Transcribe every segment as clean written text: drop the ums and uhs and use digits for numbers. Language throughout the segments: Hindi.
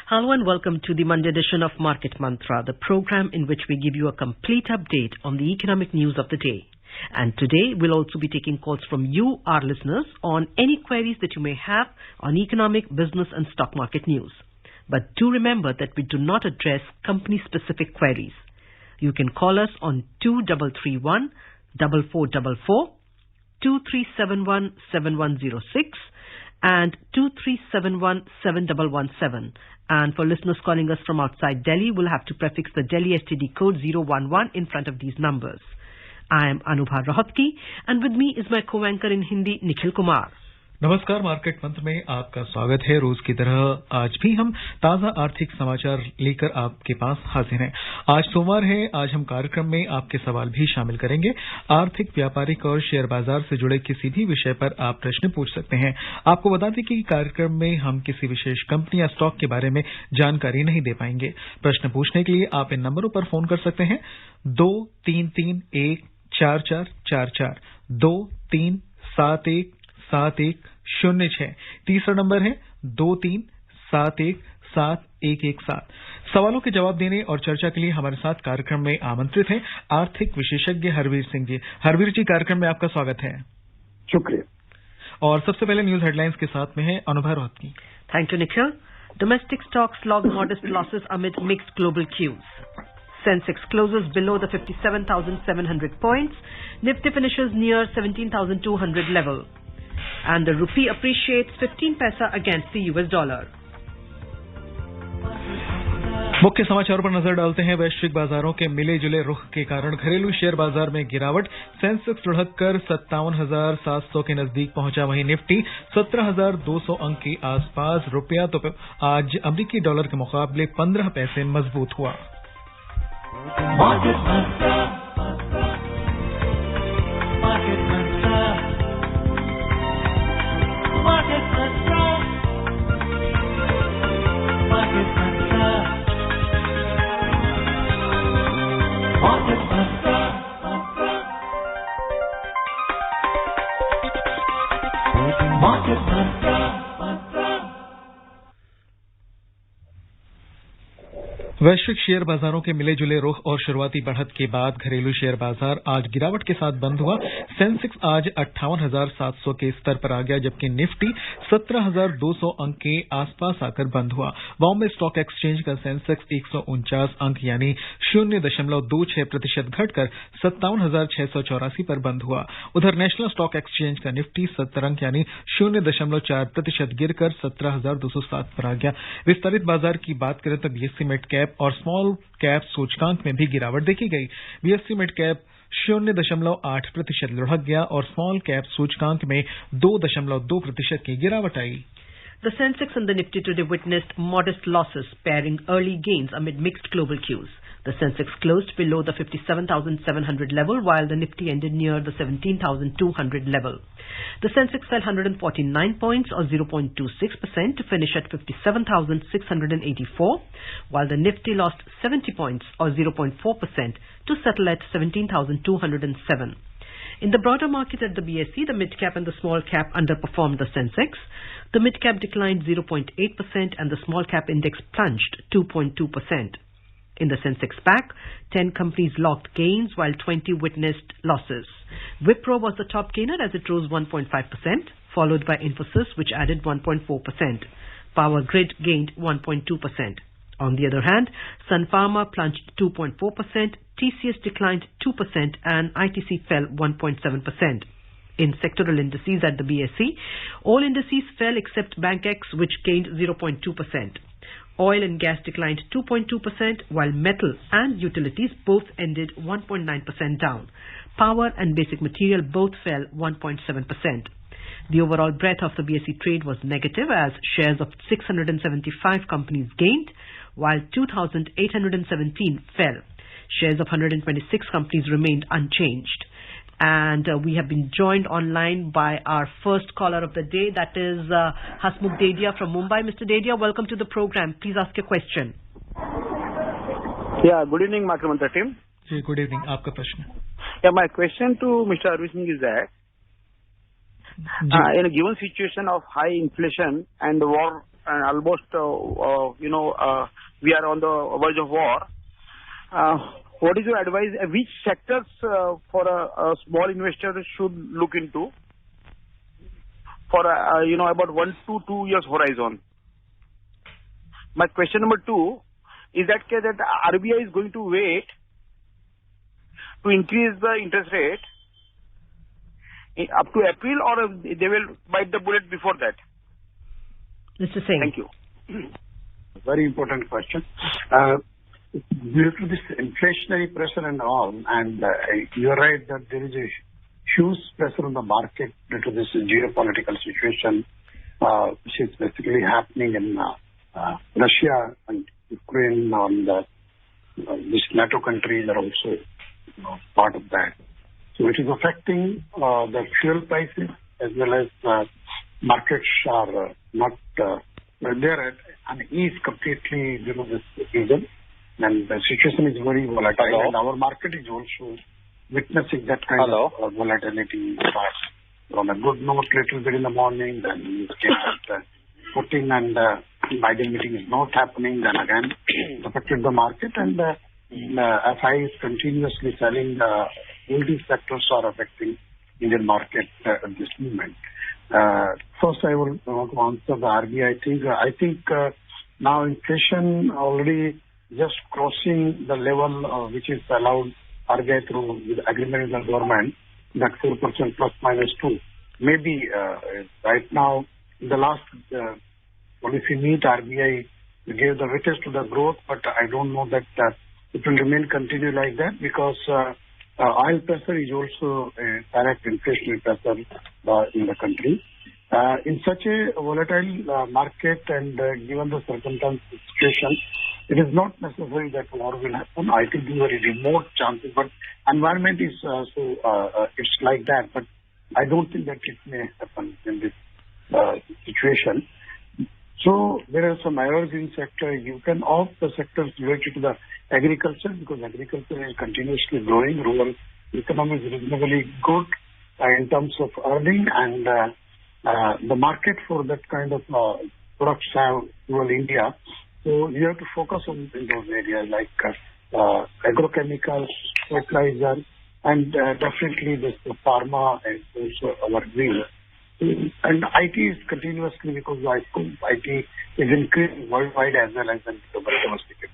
Hello and welcome to the Monday edition of Market Mantra, the program in which we give you a complete update on the economic news of the day. And today we'll also be taking calls from you, our listeners, on any queries that you may have on economic, business and stock market news. But do remember that we do not address company-specific queries. You can call us on 2331 4444, 2371 7106 and 2371-7117. And for listeners calling us from outside Delhi, we'll have to prefix the Delhi STD code 011 in front of these numbers. I am Anubha Rohatgi, and with me is my co-anchor in Hindi, Nikhil Kumar. नमस्कार, मार्केट मंत्र में आपका स्वागत है। रोज की तरह आज भी हम ताजा आर्थिक समाचार लेकर आपके पास हाजिर हैं। आज सोमवार है। आज हम कार्यक्रम में आपके सवाल भी शामिल करेंगे। आर्थिक, व्यापारिक और शेयर बाजार से जुड़े किसी भी विषय पर आप प्रश्न पूछ सकते हैं। आपको बता दें कि कार्यक्रम में हम किसी विशेष कंपनी या स्टॉक के बारे में जानकारी नहीं दे पाएंगे। प्रश्न पूछने के लिए आप इन नंबरों पर फोन कर सकते हैं 23314444, 23717106। तीसरा नंबर है 23717117। सवालों के जवाब देने और चर्चा के लिए हमारे साथ कार्यक्रम में आमंत्रित हैं आर्थिक विशेषज्ञ हरवीर सिंह जी। हरवीर जी, कार्यक्रम में आपका स्वागत है। शुक्रिया। और सबसे पहले न्यूज हेडलाइंस के साथ में है अनुभव Rohatgi. Thank you, Nikhil. Domestic stocks logged modest losses amid mixed global cues. Sensex closes below the 57,700 points. Nifty finishes near 17,200 level. And the rupee appreciates 15 paisa against the US dollar. मुख्य समाचारों पर नजर डालते हैं। वैश्विक बाजारों के मिले जुले रुख के कारण घरेलू शेयर बाजार में गिरावट। सेंसेक्स लुढ़ककर 57,700 के नजदीक पहुंचा। वहीं निफ्टी 17,200 अंक के आसपास। रुपया तो आज अमेरिकी डॉलर के मुकाबले 15 पैसे मजबूत हुआ। वैश्विक शेयर बाजारों के मिले जुले रुख और शुरुआती बढ़त के बाद घरेलू शेयर बाजार आज गिरावट के साथ बंद हुआ। सेंसेक्स आज 58,700 के स्तर पर आ गया, जबकि निफ्टी 17,200 अंक के आसपास आकर बंद हुआ। बॉम्बे स्टॉक एक्सचेंज का सेंसेक्स 149 अंक यानी 0.26% घटकर 57,684 पर बंद हुआ। उधर नेशनल स्टॉक एक्सचेंज का निफ्टी 70 अंक यानी 0.4% गिरकर 17,207 पर आ गया। विस्तारित बाजार की बात करें तो बीएसई मिड कैप और स्मॉल कैप सूचकांक में भी गिरावट देखी गई। बीएसई मिड कैप 0.8% लुढ़क गया और स्मॉल कैप सूचकांक में 2.2% की गिरावट आई। The Sensex and the Nifty today witnessed modest losses, pairing early gains amid mixed global cues. The Sensex closed below the 57,700 level, while the Nifty ended near the 17,200 level. The Sensex fell 149 points or 0.26% to finish at 57,684, while the Nifty lost 70 points or 0.4% to settle at 17,207. In the broader market at the BSE, the mid-cap and the small-cap underperformed the Sensex. The mid-cap declined 0.8% and the small-cap index plunged 2.2%. In the Sensex pack, 10 companies logged gains while 20 witnessed losses. Wipro was the top gainer as it rose 1.5%, followed by Infosys, which added 1.4%. Power Grid gained 1.2%. On the other hand, Sun Pharma plunged 2.4%, TCS declined 2% and ITC fell 1.7%. In sectoral indices at the BSE, all indices fell except BankX, which gained 0.2%. Oil and gas declined 2.2%, while metal and utilities both ended 1.9% down. Power and basic material both fell 1.7%. The overall breadth of the BSE trade was negative as shares of 675 companies gained, while 2,817 fell. Shares of 126 companies remained unchanged. And we have been joined online by our first caller of the day, that is Hasmukh Dedia from Mumbai. Mr. Dedia, welcome to the program. Please ask your question. Yeah, good evening, Market Mantra team. Good evening. Aapka prashn. Yeah, my question to Mr. Arvind Singh is that in a given situation of high inflation and war and almost, we are on the verge of war. What is your advice? Which sectors for a small investor should look into for about 1 to 2 years horizon? My question number 2 is that RBI is going to wait to increase the interest rate up to April, or they will bite the bullet before that? Mr. Singh. Thank you. Very important question. Due to this inflationary pressure and all, and you're right that there is a huge pressure on the market due to this geopolitical situation, which is basically happening in Russia and Ukraine, and these NATO countries are also part of that. So it is affecting the fuel prices as well as markets are not there at an ease completely due to this reason. And the situation is very volatile. Hello? And our market is also witnessing that kind Hello? of volatility. On a good note, little bit in the morning, then it came at 14 and Biden meeting is not happening, then again it affected the market, and FI is continuously selling. All these sectors are affecting Indian market at this moment. First, I will want to answer the RBI thing. I think now inflation already just crossing the level which is allowed RBI through with agreement with the government, that 4% plus minus 2. Maybe right now, in the last policy meet, RBI gave the weightage to the growth, but I don't know that it will remain continue like that, because oil pressure is also a direct inflationary pressure in the country. In such a volatile market and given the circumstance situation, it is not necessary that war will happen. I think there are very remote chances, but environment is it's like that. But I don't think that it may happen in this situation. So there are some errors in sector. You can opt the sectors related to the agriculture, because agriculture is continuously growing. Rural economy is reasonably good in terms of earning, and the market for that kind of products have rural India. So you have to focus on in those areas like agrochemicals, fertilizer, and definitely this pharma and also our green. And IT is continuously, because IT is increasing worldwide as well as in domestic.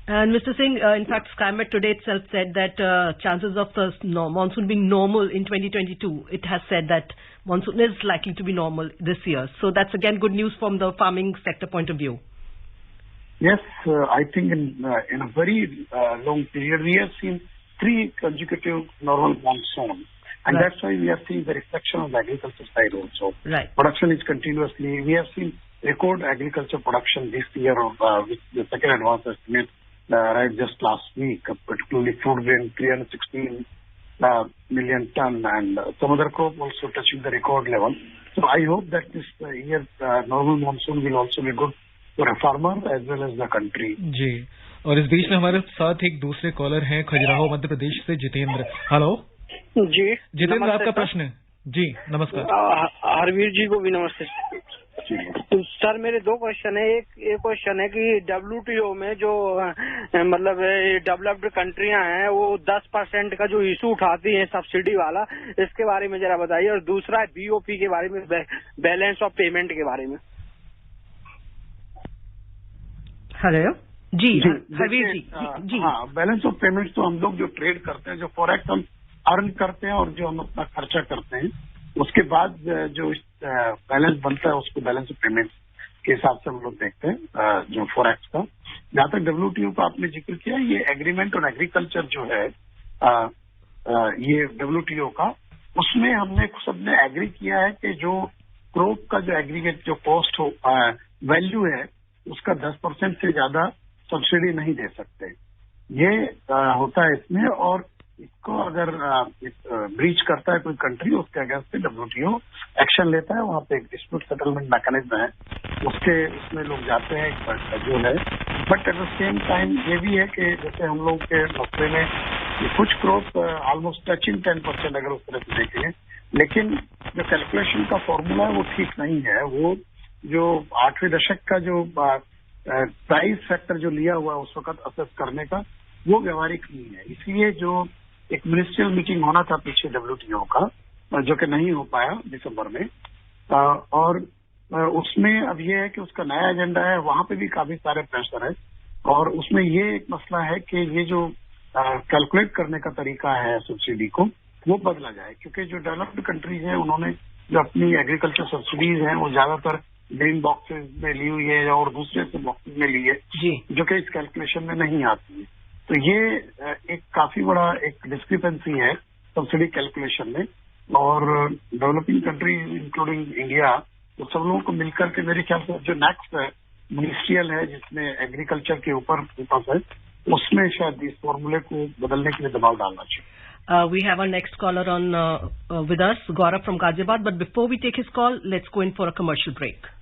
And Mr. Singh, in fact, Skymet today itself said that chances of the monsoon being normal in 2022, it has said that monsoon is likely to be normal this year. So that's again good news from the farming sector point of view. Yes, I think in a very long period, we have seen 3 consecutive normal monsoon. And right. That's why we are seeing the reflection on the agriculture side also. Right. Production is continuously, we have seen record agriculture production this year with the second advance estimate right just last week, particularly food grain 316 million ton, and some other crop also touching the record level. So I hope that this year normal monsoon will also be good for a farmer as well as the country. जी, और इस बीच में हमारे साथ एक दूसरे कॉलर हैं खजुराहो मध्य प्रदेश से जितेंद्र. हेलो जी जितेंद्र, आपका प्रश्न. जी नमस्कार. हरवीर जी को भी नमस्ते. तो सर मेरे 2 क्वेश्चन है. एक क्वेश्चन है कि WTO में जो मतलब डेवलप्ड कंट्रियां हैं वो 10% का जो इशू उठाती हैं सब्सिडी वाला, इसके बारे में जरा बताइए. और दूसरा है BOP के बारे में, बैलेंस ऑफ पेमेंट के बारे में. हेलो जी हरवीर जी. जी हाँ, बैलेंस ऑफ पेमेंट्स तो हम लोग जो ट्रेड करते हैं, जो फॉरेक्स हम अर्न करते हैं और जो हम अपना खर्चा करते हैं, उसके बाद जो बैलेंस बनता है उसको बैलेंस ऑफ पेमेंट्स के हिसाब से हम लोग देखते हैं जो फॉरेक्स का. जहाँ तक WTO का आपने जिक्र किया, ये एग्रीमेंट ऑन एग्रीकल्चर जो है ये WTO का, उसमें हमने सबने एग्री किया है कि जो क्रॉप का जो एग्रीगेट जो कॉस्ट हो वैल्यू है उसका 10% से ज्यादा सब्सिडी नहीं दे सकते. ये होता है इसमें, और इसको अगर ब्रीच करता है कोई कंट्री, उसके अगेंस्ट पे WTO एक्शन लेता है. वहाँ पे एक डिस्प्यूट सेटलमेंट मैकेनिज्म है, उसमें लोग जाते हैं जो है. But at the same time ये भी है कि जैसे हम लोग के मसले में ये कुछ क्रॉप ऑलमोस्ट टचिंग 10% अगर उस तरह से देखें, लेकिन जो कैलकुलेशन का फॉर्मूला है वो ठीक नहीं है. वो जो 8वें दशक का जो प्राइस फैक्टर जो लिया हुआ उस वक्त असेस करने का, वो व्यवहारिक नहीं है। इसलिए जो एक मिनिस्ट्रियल मीटिंग होना था पीछे WTO का, जो कि नहीं हो पाया दिसंबर में, और उसमें अब ये है कि उसका नया एजेंडा है, वहां पे भी काफी सारे प्रेशर है। और उसमें ये एक मसला है कि ये जो कैलकुलेट करने का तरीका है सब्सिडी को, वो बदला जाए, क्योंकि जो डेवलप्ड कंट्रीज हैं उन्होंने जो अपनी एग्रीकल्चर सब्सिडीज हैं वो ज्यादातर ग्रीन बॉक्सेस में ली हुई है और दूसरे से बॉक्सेस में ली है, जो कि इस कैलकुलेशन में नहीं आती है। तो ये एक काफी बड़ा एक डिस्क्रिपेंसी है सब्सिडी कैलकुलेशन में। और डेवलपिंग कंट्रीज इंक्लूडिंग इंडिया, तो सब लोगों को मिलकर के मेरे ख्याल से जो नेक्स्ट मिनिस्ट्रियल है जिसमें एग्रीकल्चर के ऊपर फोकस है, उसमें शायद इस फॉर्मूले को बदलने के लिए दबाव डालना चाहिए। We have our next caller on with us, Gaurav from Ghaziabad. But before we take his call, let's go in for a commercial break.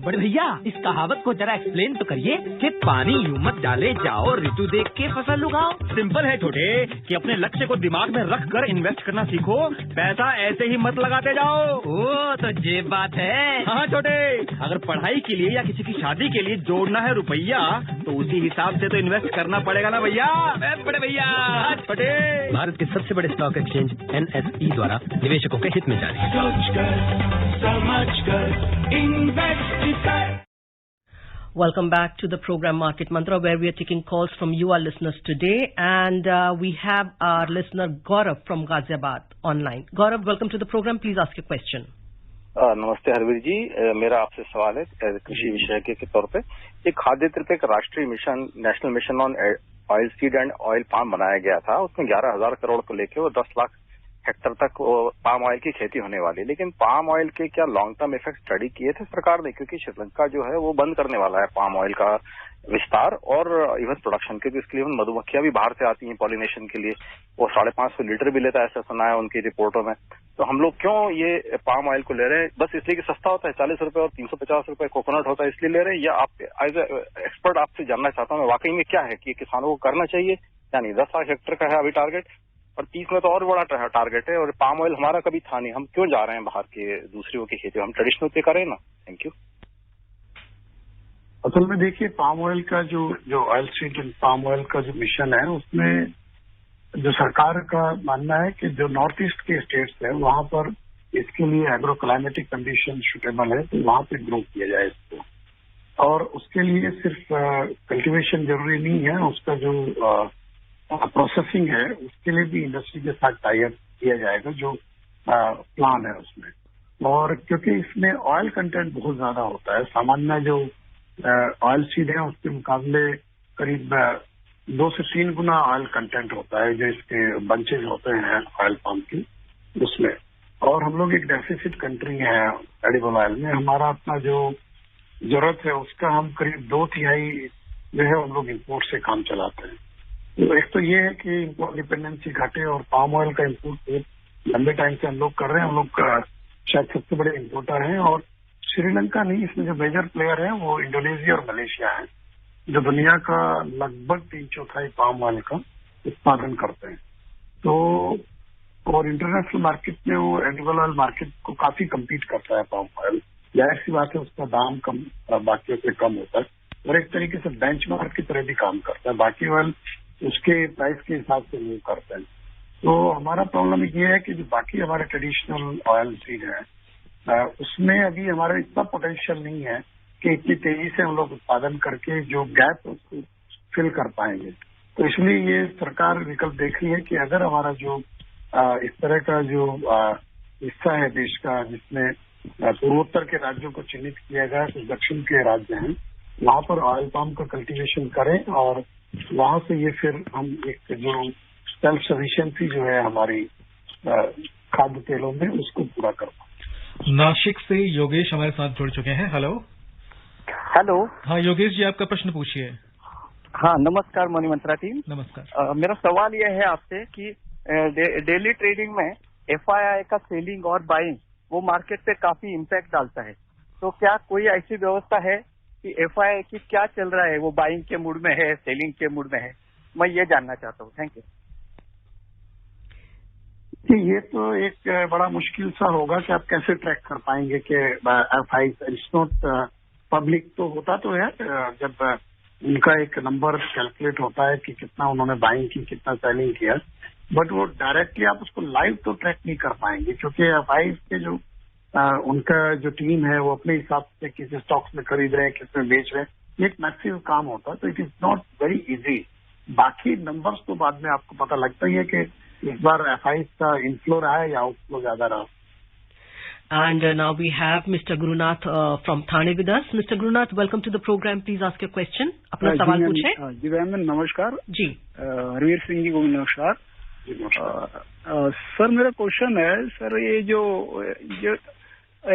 बड़े भैया, इस कहावत को जरा एक्सप्लेन तो करिए कि पानी यूं मत डाले जाओ, ऋतु देख के फसल उगाओ। सिंपल है छोटे, कि अपने लक्ष्य को दिमाग में रख कर इन्वेस्ट करना सीखो, पैसा ऐसे ही मत लगाते जाओ। ओ तो ये बात है। हाँ छोटे, अगर पढ़ाई के लिए या किसी की शादी के लिए जोड़ना है रुपया, तो उसी हिसाब से तो इन्वेस्ट करना पड़ेगा ना भैया। बड़े भैया, छोटे, भारत के सबसे बड़े स्टॉक एक्सचेंज NSE द्वारा निवेशकों के हित में जारी। Welcome back to the program Market Mantra, where we are taking calls from you, our listeners, today. And we have our listener Gaurav from Ghaziabad online. Gaurav, welcome to the program. Please ask your question. नमस्ते हरवीर जी, मेरा आपसे सवाल है कृषि विशेषज्ञ के तौर पे। एक खाद्य तृतीय राष्ट्रीय mission, national mission on oil seed and oil palm बनाया गया था। उसमें 11,000 करोड़ को लेके वो 10 लाख हेक्टर तक पाम ऑयल की खेती होने वाली है। लेकिन पाम ऑयल के क्या लॉन्ग टर्म इफेक्ट स्टडी किए थे सरकार ने? क्योंकि श्रीलंका जो है वो बंद करने वाला है पाम ऑयल का विस्तार और इवन प्रोडक्शन, क्योंकि इसके लिए मधुमक्खियां भी बाहर से आती हैं पॉलिनेशन के लिए। वो 550 लीटर भी लेता है, ऐसा सुना है उनकी रिपोर्टों में। तो हम लोग क्यों ये पाम ऑयल को ले रहे हैं? बस इसलिए कि सस्ता होता है, 40 रुपए और 350 रुपए कोकोनट होता है, इसलिए ले रहे हैं? या आप एज एक्सपर्ट आपसे जानना चाहता हूँ मैं, वाकई में क्या है कि किसानों को करना चाहिए या नहीं? 10 लाख हेक्टर का है अभी टारगेट, और 30 में तो और बड़ा टारगेट है। और पाम ऑयल हमारा कभी था नहीं, हम क्यों जा रहे हैं बाहर के दूसरियों की खेती? हम ट्रेडिशनल पे करें ना। Thank you. असल में देखिए, पाम ऑयल का जो oil seed and palm oil का जो मिशन है, उसमें जो सरकार का मानना है कि जो नॉर्थ ईस्ट के स्टेट्स है वहां पर इसके लिए एग्रो क्लाइमेटिक कंडीशन सुटेबल है, तो वहां पे ग्रो किया जाए इसको। और उसके लिए सिर्फ कल्टीवेशन जरूरी नहीं है, उसका जो प्रोसेसिंग है उसके लिए भी इंडस्ट्री के साथ टाई अप किया जाएगा, जो प्लान है उसमें। और क्योंकि इसमें ऑयल कंटेंट बहुत ज्यादा होता है, सामान्य जो ऑयल सीड है उसके मुकाबले करीब 2 से 3 गुना ऑयल कंटेंट होता है जो इसके बंचेज होते हैं ऑयल पाम की उसमें। और हम लोग एक डेफिसिट कंट्री है एडिबल ऑयल में, हमारा अपना जो जरूरत है उसका हम करीब 2/3 जो है हम लोग इम्पोर्ट से काम चलाते हैं। तो एक तो ये है कि इम्पोर्ट डिपेंडेंसी घटे, और पाम ऑयल का इम्पोर्ट लंबे टाइम से हम लोग कर रहे हैं। हम लोग शायद सबसे बड़े इम्पोर्टर हैं, और श्रीलंका नहीं, इसमें जो मेजर प्लेयर है वो इंडोनेशिया और मलेशिया है, जो दुनिया का लगभग 3/4 पाम ऑयल का उत्पादन करते हैं। तो और इंटरनेशनल मार्केट में वो एडिबल ऑयल मार्केट को काफी कम्पीट करता है पाम ऑयल। जाहिर सी बात है उसका दाम कम बाकियों से कम होता है, और एक तरीके से बेंचमार्क की तरह भी काम करता है। बाकी ऑयल उसके प्राइस के हिसाब से मूव करते हैं। तो हमारा प्रॉब्लम ये है कि जो बाकी हमारे ट्रेडिशनल ऑयल सीड है उसमें अभी हमारा इतना पोटेंशियल नहीं है कि इतनी तेजी से हम लोग उत्पादन करके जो गैप है उसको फिल कर पाएंगे। तो इसलिए ये सरकार विकल्प देख रही है कि अगर हमारा जो इस तरह का जो हिस्सा है देश का, जिसमें पूर्वोत्तर के राज्यों को चिन्हित किया गया, कुछ दक्षिण के राज्य हैं, वहां पर ऑयल पाम का कल्टीवेशन करें, और वहां से ये फिर हम एक जो सेल्फ सफिशिएंसी जो है हमारी खाद्य तेलों में, उसको पूरा कर पाए। नासिक से योगेश हमारे साथ जुड़ चुके हैं। हेलो। हाँ योगेश जी, आपका प्रश्न पूछिए। हाँ, नमस्कार मनी मंत्रा टीम। नमस्कार। मेरा सवाल यह है आपसे कि डेली ट्रेडिंग में FII का सेलिंग और बाइंग वो मार्केट पे काफी इम्पैक्ट डालता है। तो क्या कोई ऐसी व्यवस्था है कि FII की क्या चल रहा है, वो बाइंग के मूड में है, सेलिंग के मूड में है? मैं ये जानना चाहता हूँ। Thank you. ये तो एक बड़ा मुश्किल सा होगा कि आप कैसे ट्रैक कर पाएंगे कि FII इट्स नॉट पब्लिक तो होता तो है, जब उनका एक नंबर कैलकुलेट होता है कि कितना उन्होंने बाइंग की, कितना सेलिंग किया, बट वो डायरेक्टली आप उसको लाइव तो ट्रैक नहीं कर पाएंगे, क्योंकि एफआईज के जो उनका जो टीम है वो अपने हिसाब से किस स्टॉक्स में खरीद रहे हैं, किस में बेच रहे हैं, ये एक मैसिव काम होता है, तो it is not very easy. बाकी नंबर्स तो बाद में आपको पता लगता ही है कि इस बार एफआईज का इनफ्लो रहा है या आउटफ्लो ज्यादा रहा। And now we have Mr. Gurunath from Thane with us. Mr. Gurunath, welcome to the program. Please ask your question. अपना सवाल पूछे। जी मैम, नमस्कार जी। हरवीर सिंह जी को नमस्कार। सर मेरा क्वेश्चन है, सर ये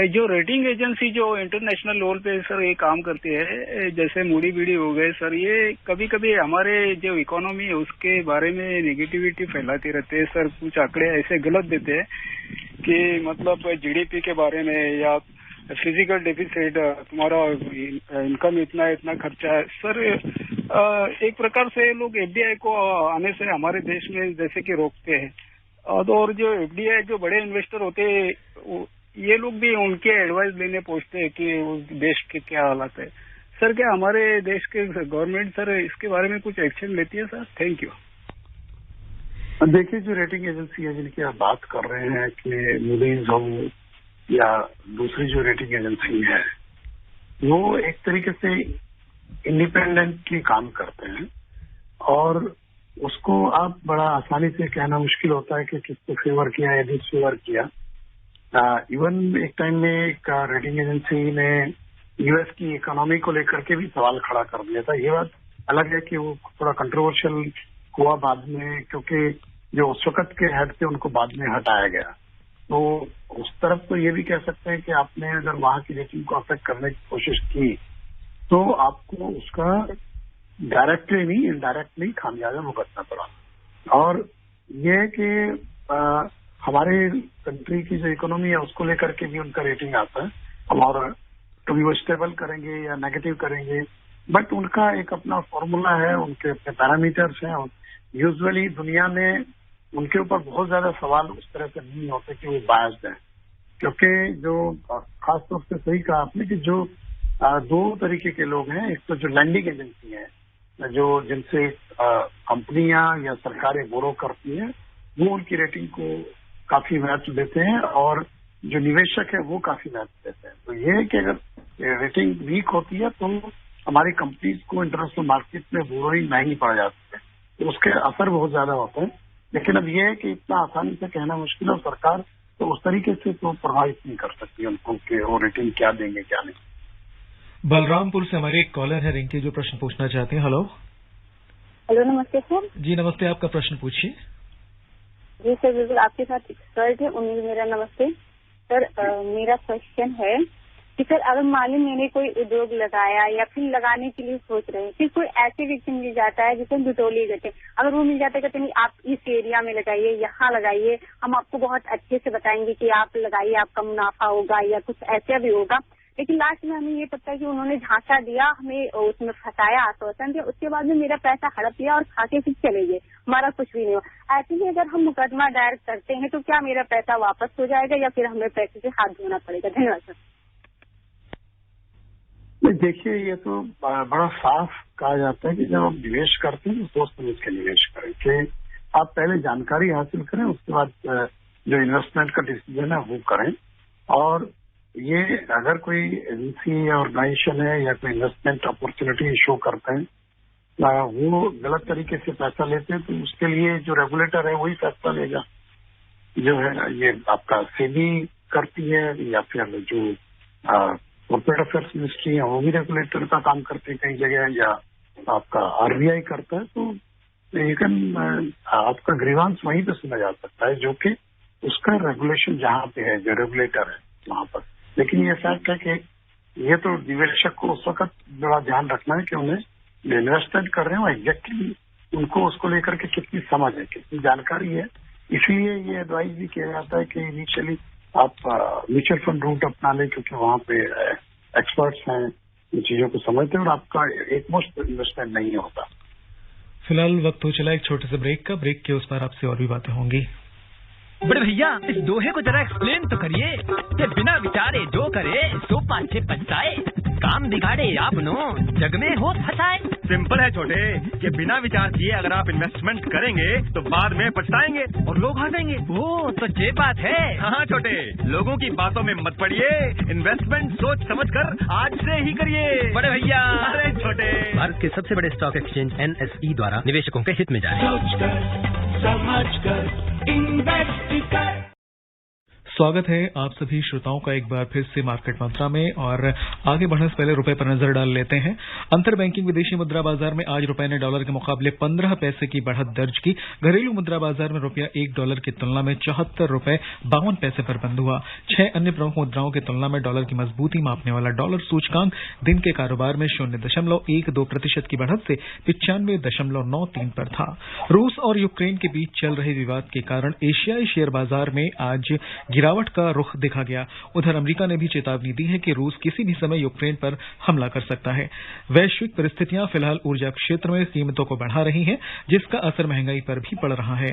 जो रेटिंग एजेंसी जो इंटरनेशनल लेवल पे सर ये काम करती है, जैसे मूडी बीडी हो गए सर, ये कभी कभी हमारे जो इकोनॉमी है उसके बारे में नेगेटिविटी फैलाते रहते हैं सर। कुछ आंकड़े ऐसे गलत देते हैं कि मतलब जीडीपी के बारे में या फिजिकल डेफिसिट, तुम्हारा इनकम इतना खर्चा है सर। एक प्रकार से लोग एफडीआई को आने से हमारे देश में जैसे कि रोकते हैं, और जो एफडीआई जो बड़े इन्वेस्टर होते हैं ये लोग भी उनके एडवाइस लेने पहुंचते हैं कि उस देश के क्या हालात है सर। क्या हमारे देश के गवर्नमेंट सर इसके बारे में कुछ एक्शन लेती है सर? Thank you. देखिए, जो रेटिंग एजेंसी है जिनकी आप बात कर रहे हैं कि मूडीज हो या दूसरी जो रेटिंग एजेंसी है, वो एक तरीके से इंडिपेंडेंटली काम करते हैं और उसको आप बड़ा आसानी से कहना मुश्किल होता है कि किसको फेवर किया या डिसफेवर किया। इवन एक टाइम में एक रेटिंग एजेंसी ने यूएस की इकोनॉमी को लेकर के भी सवाल खड़ा कर दिया था। ये बात अलग है कि वो थोड़ा कंट्रोवर्शियल हुआ बाद में, क्योंकि जो उस वक्त के हेड थे उनको बाद में हटाया गया। तो उस तरफ तो ये भी कह सकते हैं कि आपने अगर वहां की रेटिंग को अफेक्ट करने की कोशिश की तो आपको उसका डायरेक्टली नहीं इनडायरेक्टली खामियाजा भुगतना पड़ा। और ये है कि हमारे कंट्री की जो इकोनॉमी है उसको लेकर के भी उनका रेटिंग आता है और कभी वो स्टेबल करेंगे या नेगेटिव करेंगे, बट उनका एक अपना फॉर्मूला है, उनके अपने पैरामीटर्स हैं। यूजुअली दुनिया में उनके ऊपर बहुत ज्यादा सवाल उस तरह से नहीं होते कि वो बायस्ड हैं, क्योंकि जो खासतौर से सही कहा आपने कि जो दो तरीके के लोग हैं, एक तो जो लैंडिंग एजेंसी है जो जिनसे कंपनियां या सरकारें बोरो करती हैं, वो उनकी रेटिंग को काफी महत्व देते हैं और जो निवेशक है वो काफी महत्व देते हैं। तो ये है कि अगर रेटिंग वीक होती है तो हमारी कंपनीज को इंटरनेशनल मार्केट में बोरोइंग महंगी पड़ जाती है, तो उसके असर बहुत ज्यादा होता है। लेकिन अब ये है कि इतना आसानी से कहना मुश्किल है, और सरकार तो उस तरीके से तो प्रभावित नहीं कर सकती उनको कि वो रेटिंग क्या देंगे क्या नहीं। बलरामपुर से हमारे एक कॉलर है रिंकी, जो प्रश्न पूछना चाहते हैं। हेलो हेलो, नमस्ते सर। जी नमस्ते, आपका प्रश्न पूछिए। जी सर, बिल्कुल आपके साथ एक्सपर्ट है, उन्हें मेरा नमस्ते सर। मेरा क्वेश्चन है कि सर अगर मान ली मैंने कोई उद्योग लगाया या फिर लगाने के लिए सोच रहे हैं, फिर कोई ऐसे व्यक्ति मिल जाता है जिसे बिचौलिए कहते हैं, अगर वो मिल जाता है कहते नहीं आप इस एरिया में लगाइए, यहाँ लगाइए, हम आपको बहुत अच्छे से बताएंगे कि आप लगाइए, आपका मुनाफा होगा या कुछ ऐसा भी होगा, लेकिन लास्ट में हमें ये पता है कि उन्होंने झांसा दिया, हमें उसमें फंसाया, आश्वासन दिया, उसके बाद में मेरा पैसा हड़प लिया और खा के फिर चले गए, हमारा कुछ भी नहीं हुआ। ऐसे ही अगर हम मुकदमा दायर करते हैं तो क्या मेरा पैसा वापस हो जाएगा या फिर हमें पैसे से हाथ धोना पड़ेगा? धन्यवाद सर। देखिए, ये तो बड़ा साफ कहा जाता है कि जब आप निवेश करते हैं तो सोच समझ के निवेश करें, कि आप पहले जानकारी हासिल करें, उसके बाद जो इन्वेस्टमेंट का डिसीजन है वो करें। और ये अगर कोई एजेंसी या ऑर्गेनाइजेशन है या कोई इन्वेस्टमेंट अपॉर्चुनिटी शो करते हैं, वो गलत तरीके से पैसा लेते हैं, तो उसके लिए जो रेगुलेटर है वही फैसला लेगा। जो है ये आपका सेबी करती है या फिर जो कॉर्पोरेट अफेयर्स मिनिस्ट्री है वो भी रेगुलेटर का काम करते हैं कई जगह, या आपका आरबीआई करता है। तो लेकिन आपका ग्रीवांस वहीं पे सुना जा सकता है, जो कि उसका रेगुलेशन जहाँ पे है, जो रेगुलेटर है वहां पर। लेकिन ये फैक्ट है कि ये तो निवेशक को उस वक्त बड़ा ध्यान रखना है कि उन्हें इन्वेस्टमेंट कर रहे हो एग्जैक्टली उनको उसको लेकर के कितनी समझ है, कितनी जानकारी है। इसलिए ये एडवाइस भी किया जाता है कि इनिशियली आप म्यूचुअल फंड रूट अपना लें, क्योंकि वहां पे एक्सपर्ट्स हैं, इन चीजों को समझते हैं और आपका एक मुश्त इन्वेस्टमेंट नहीं होता। फिलहाल वक्त हो चला एक छोटे से ब्रेक का। ब्रेक के उस पर आपसे और भी बातें होंगी। बड़े भैया, इस दोहे को जरा एक्सप्लेन तो करिए कि बिना विचारे जो करे सो पाछे पछताए। काम बिगाड़े आपनो जग में हो फसाए। सिंपल है छोटे, कि बिना विचार किए अगर आप इन्वेस्टमेंट करेंगे तो बाद में पछताएंगे और लोग हंसेंगे। वो तो ये बात है। हाँ छोटे, लोगों की बातों में मत पड़िए, इन्वेस्टमेंट सोच समझ कर आज से ही करिए। बड़े भैया। अरे छोटे, भारत के सबसे बड़े स्टॉक एक्सचेंज NSE द्वारा निवेशकों के हित में जारी। सोच कर समझ कर इन्वेस्ट कर। स्वागत है आप सभी श्रोताओं का एक बार फिर से मार्केट मंत्रा में। और आगे बढ़ने से पहले रुपए पर नजर डाल लेते हैं। अंतर बैंकिंग विदेशी मुद्रा बाजार में आज रुपए ने डॉलर के मुकाबले 15 पैसे की बढ़त दर्ज की। घरेलू मुद्रा बाजार में रुपया $1 की तुलना में 74 रुपए 52 पैसे पर बंद हुआ। 6 अन्य प्रमुख मुद्राओं की तुलना में डॉलर की मजबूती मापने वाला डॉलर सूचकांक दिन के कारोबार में 0.12% की बढ़त से 95.93 पर था। रूस और यूक्रेन के बीच चल रहे विवाद के कारण एशियाई शेयर बाजार में आज गिरावट का रुख देखा गया। उधर अमेरिका ने भी चेतावनी दी है कि रूस किसी भी समय यूक्रेन पर हमला कर सकता है। वैश्विक परिस्थितियां फिलहाल ऊर्जा क्षेत्र में कीमतों को बढ़ा रही हैं, जिसका असर महंगाई पर भी पड़ रहा है।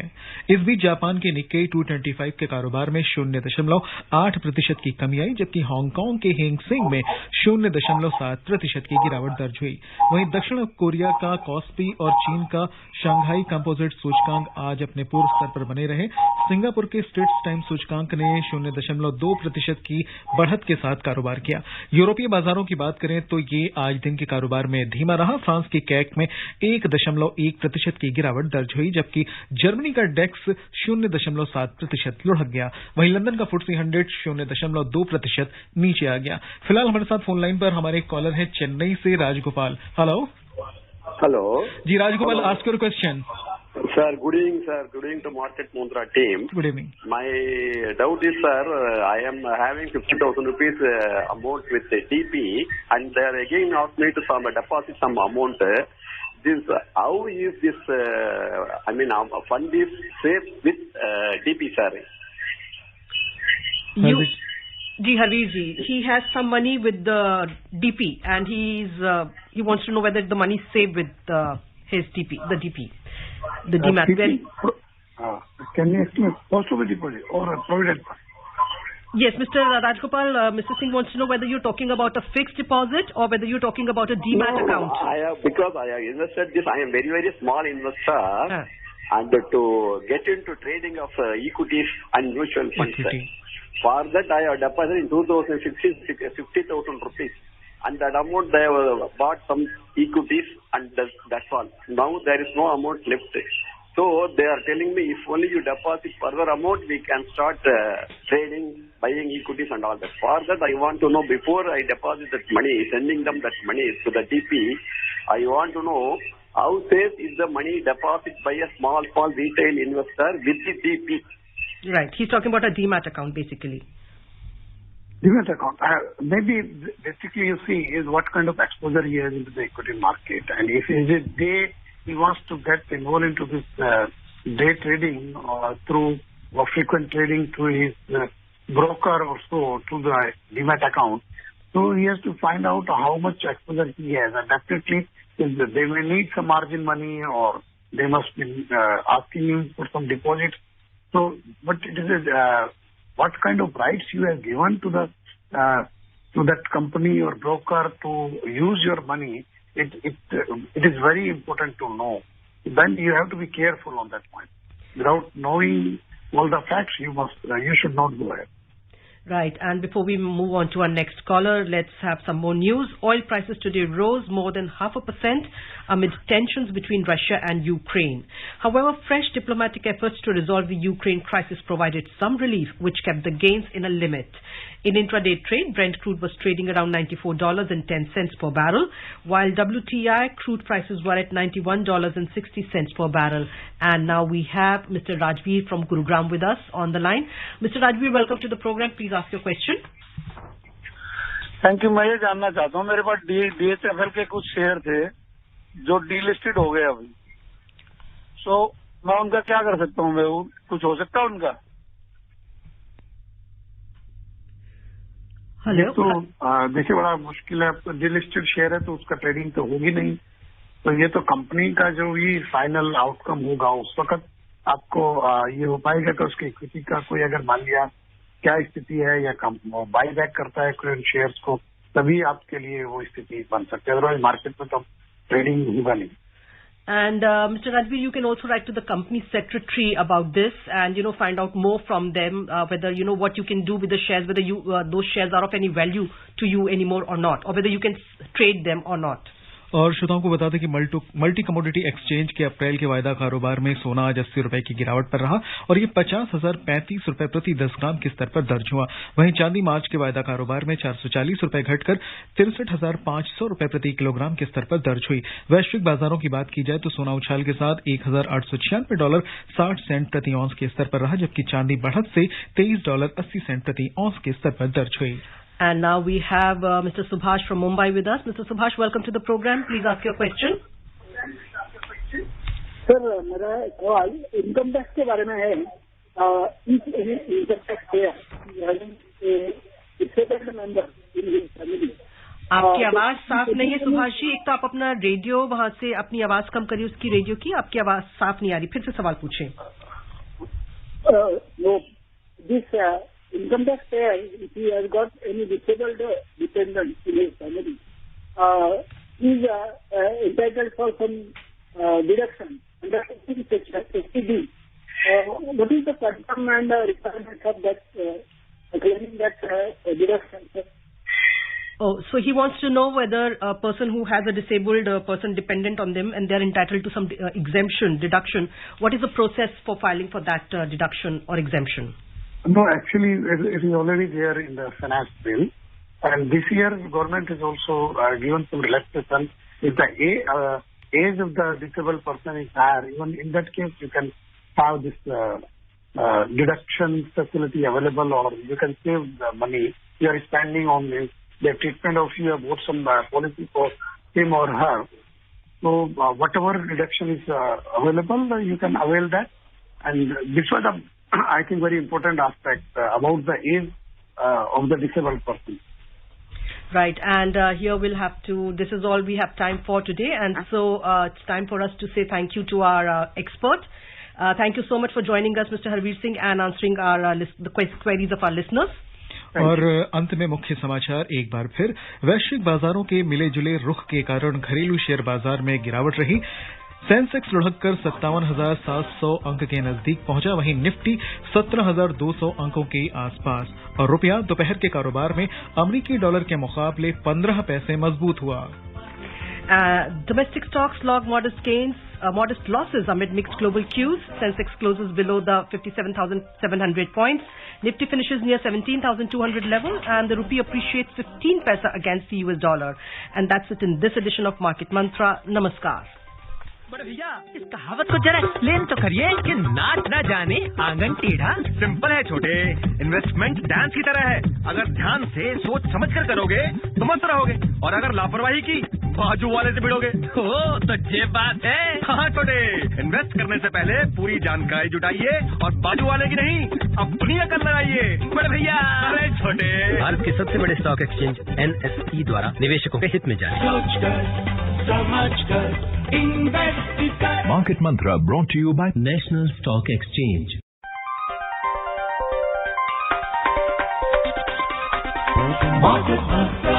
इस बीच जापान के निक्केई 225 के कारोबार में 0.8% की कमी आई, जबकि हांगकांग के हेंग सेंग में 0.7% की गिरावट दर्ज हुई। वहीं दक्षिण कोरिया का कॉस्पी और चीन का शंघाई कंपोजिट सूचकांक आज अपने पूर्व स्तर पर बने रहे। सिंगापुर के स्ट्रेट्स टाइम सूचकांक ने 0.2% की बढ़त के साथ कारोबार किया। यूरोपीय बाजारों की बात करें तो ये आज दिन के कारोबार में धीमा रहा। फ्रांस की कैक में 1.1% की गिरावट दर्ज हुई, जबकि जर्मनी का डेक्स 0.7% लुढ़क गया। वहीं लंदन का FTSE 100 0.2% नीचे आ गया। फिलहाल हमारे साथ फोन लाइन पर हमारे कॉलर है चेन्नई से Rajagopal. Hello ji Rajagopal, ask your question. Sir, good evening, sir. Good evening to Market Mantra team. Good evening. My doubt is, sir, I am having 50,000 rupees amount with DP, and they are again asked me to deposit some amount. This, how is this? Fund is safe with DP, sir. Ji Harveer ji, he has some money with the DP, and he wants to know whether the money is safe with his DP, the DP. The demat. Can you explain post office deposit or a provident fund? Yes, Mr. Rajgopal, Mr. Singh wants to know whether you're talking about a fixed deposit or whether you're talking about a demat account. Because I have invested this, I am very, very small investor. And to get into trading of equities and mutual funds. For that, I have deposited in 2016 50,000 rupees. And that amount, they have bought some equities and that's all. Now there is no amount left. So they are telling me if only you deposit further amount, we can start trading, buying equities and all that. For that, I want to know before I deposit that money, sending them that money to the DP, I want to know how safe is the money deposit by a small retail investor with the DP. Right. He's talking about a demat account basically. Demat account. Maybe basically you see is what kind of exposure he has into the equity market, and if he wants to get involved into this day trading or through frequent trading through his broker or so to the demat account. So he has to find out how much exposure he has, and definitely they may need some margin money or they must be asking him for some deposit. So, but it is what kind of rights you have given to that company or broker to use your money, it is very important to know. Then you have to be careful on that point. Without knowing all the facts, you should not go ahead. Right, and before we move on to our next caller, let's have some more news. Oil prices today rose more than 0.5% amid tensions between Russia and Ukraine. However, fresh diplomatic efforts to resolve the Ukraine crisis provided some relief, which kept the gains in a limit. In intraday trade, Brent crude was trading around $94.10 per barrel, while WTI crude prices were at $91.60 per barrel. And now we have Mr. Rajveer from Gurugram with us on the line. Mr. Rajveer, welcome to the program. Please ask your question. Thank you. मैं ये जानना चाहता हूँ, मेरे पास DHFL के कुछ शेयर थे जो डीलिस्टेड हो गए अभी, सो मैं उनका क्या कर सकता हूँ? मैं कुछ हो सकता है उनका? तो देखिए बड़ा मुश्किल है। डीलिस्टेड शेयर है तो उसका ट्रेडिंग तो होगी नहीं। तो ये तो कंपनी का जो भी फाइनल आउटकम होगा उस वक्त आपको ये हो पाएगा कि उसकी इक्विटी का कोई अगर मान लिया क्या स्थिति है या बाई बैक करता है कोई शेयर्स को, तभी आपके लिए वो स्थिति बन सकती है, अदरवाइज मार्केट में तो ट्रेडिंग होगा नहीं. And Mr. Rajbir, you can also write to the company secretary about this and, find out more from them, whether, what you can do with the shares, whether those shares are of any value to you anymore or not, or whether you can trade them or not. और श्रोताओं को बता दें कि मल्टी कमोडिटी एक्सचेंज के अप्रैल के वायदा कारोबार में सोना आज 80 रुपए की गिरावट पर रहा और ये 50,035 रुपए प्रति 10 ग्राम के स्तर पर दर्ज हुआ. वहीं चांदी मार्च के वायदा कारोबार में 440 रुपए घटकर 63,500 रुपए प्रति किलोग्राम के स्तर पर दर्ज हुई. वैश्विक बाजारों की बात की जाए तो सोना उछाल के साथ $1,896.60 प्रति औंस के स्तर पर रहा, जबकि चांदी बढ़त से $23.80 प्रति औंस के स्तर पर दर्ज हुई. And now we have Mr. Subhash from Mumbai with us. Mr. Subhash, welcome to the program. Please ask your question. Sir, मेरा सवाल इनकम टैक्स के बारे में है. इनकम टैक्स है आपकी आवाज साफ नहीं है सुभाष जी. एक तो आप अपना रेडियो वहां से अपनी आवाज कम करिए, उसकी रेडियो की. आपकी आवाज साफ नहीं आ रही. फिर से सवाल पूछें. Income tax payer, if he has got any disabled dependent in his family, he is entitled for some deduction under section 50D. What is the quantum and requirements of that claiming that deduction? Oh, so he wants to know whether a person who has a disabled person dependent on them and they are entitled to some exemption, deduction. What is the process for filing for that deduction or exemption? No, actually, it is already there in the finance bill. And this year, the government has also given some relaxation. If the age of the disabled person is higher, even in that case, you can have this deduction facility available, or you can save the money you are spending on the treatment of you have bought some policy for him or her. So, whatever deduction is available, you can avail that. And this was the I think very important aspect about the age of the disabled person. Right, and here we'll have to, this is all we have time for today, and so it's time for us to say thank you to our expert. Thank you so much for joining us, Mr. Harbir Singh, and answering our the queries of our listeners. और अंत में मुख्य समाचार एक बार फिर. वैश्विक बाजारों के मिले जुले रुख के कारण घरेलू शेयर बाजार में गिरावट रही. सेंसेक्स लुढ़ककर 57,700 अंक के नजदीक पहुंचा. वहीं निफ्टी 17,200 अंकों के आसपास. और रुपया दोपहर के कारोबार में अमेरिकी डॉलर के मुकाबले 15 पैसे मजबूत हुआ. Domestic stocks log modest gains, modest losses amid mixed global cues. Sensex closes below the 57,700 points. Nifty finishes near 17,200 level, and the rupee appreciates 15 paisa against the US dollar. And that's it in this edition of Market Mantra. Namaskar. बड़े भैया, इस कहावत को जरा एक्सप्लेन तो करिए कि नाच ना जाने आंगन टेढ़ा. सिंपल है छोटे, इन्वेस्टमेंट डांस की तरह है. अगर ध्यान से सोच समझ कर करोगे तो मस्त रहोगे, और अगर लापरवाही की बाजू वाले से भिड़ोगे. ओ, तो ये बात है. हाँ छोटे, इन्वेस्ट करने से पहले पूरी जानकारी जुटाइए और बाजू वाले की नहीं, अपनी अकल लगाइए. बड़े भैया, अरे छोटे, भारत के सबसे बड़े स्टॉक एक्सचेंज NSE द्वारा निवेशकों के हित में जारी. Market Mantra brought to you by National Stock Exchange. Market Mantra.